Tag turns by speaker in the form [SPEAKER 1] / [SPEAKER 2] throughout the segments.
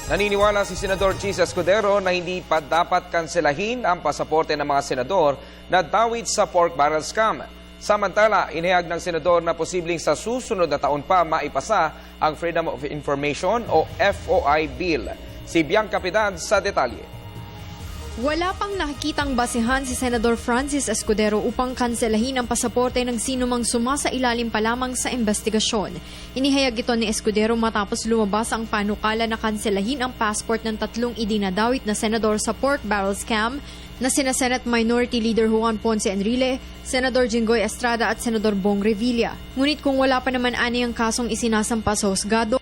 [SPEAKER 1] Naniniwala si Senador Chis Escudero na hindi pa dapat kanselahin ang pasaporte ng mga senador na dawit sa pork barrel scam. Samantala, inihayag ng senador na posibleng sa susunod na taon pa maipasa ang Freedom of Information o FOI Bill. Si Bianca Piedad sa detalye.
[SPEAKER 2] Wala pang nakikitang basihan si Senador Francis Escudero upang kanselahin ang pasaporte ng sinumang sumasailalim pa lamang sa investigasyon. Inihayag ito ni Escudero matapos lumabas ang panukala na kanselahin ang passport ng tatlong idinadawit na senador sa pork barrel scam na sina Senate Minority Leader Juan Ponce Enrile, Senador Jinggoy Estrada at Senador Bong Revilla. Ngunit kung wala pa naman aniyang kasong isinasampa sa husgado,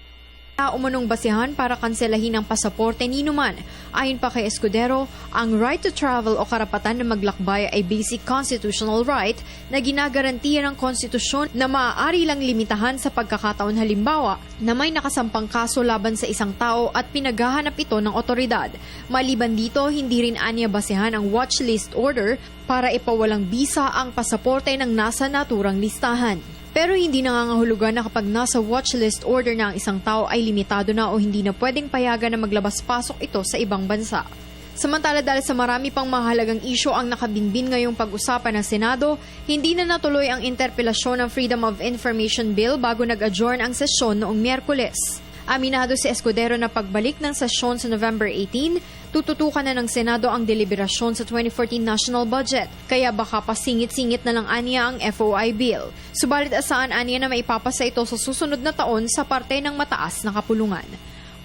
[SPEAKER 2] umunong basihan para kanselahin ang pasaporte ni numan. Ayon pa kay Escudero, ang right to travel o karapatan na maglakbay ay basic constitutional right na ginagarantiya ng konstitusyon na maaari lang limitahan sa pagkakataon halimbawa na may nakasampang kaso laban sa isang tao at pinaghahanap ito ng otoridad. Maliban dito, hindi rin aniya basihan ang watchlist order para ipawalang bisa ang pasaporte ng nasa naturang listahan. Pero hindi nangangahulugan na kapag nasa watchlist order na ang isang tao ay limitado na o hindi na pwedeng payagan na maglabas-pasok ito sa ibang bansa. Samantala dahil sa marami pang mahalagang isyu ang nakabinbin ngayong pag-usapan ng Senado, hindi na natuloy ang interpelasyon ng Freedom of Information Bill bago nag-adjourn ang sesyon noong Miyerkules. Aminado si Escudero na pagbalik ng sesyon sa November 18, tututukan na ng Senado ang deliberasyon sa 2014 national budget, kaya baka pasingit-singit na lang aniya ang FOI bill. Subalit asaan aniya na maipapasa ito sa susunod na taon sa parte ng mataas na kapulungan.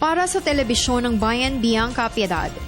[SPEAKER 2] Para sa Telebisyon ng Bayan, Bianca Piedad.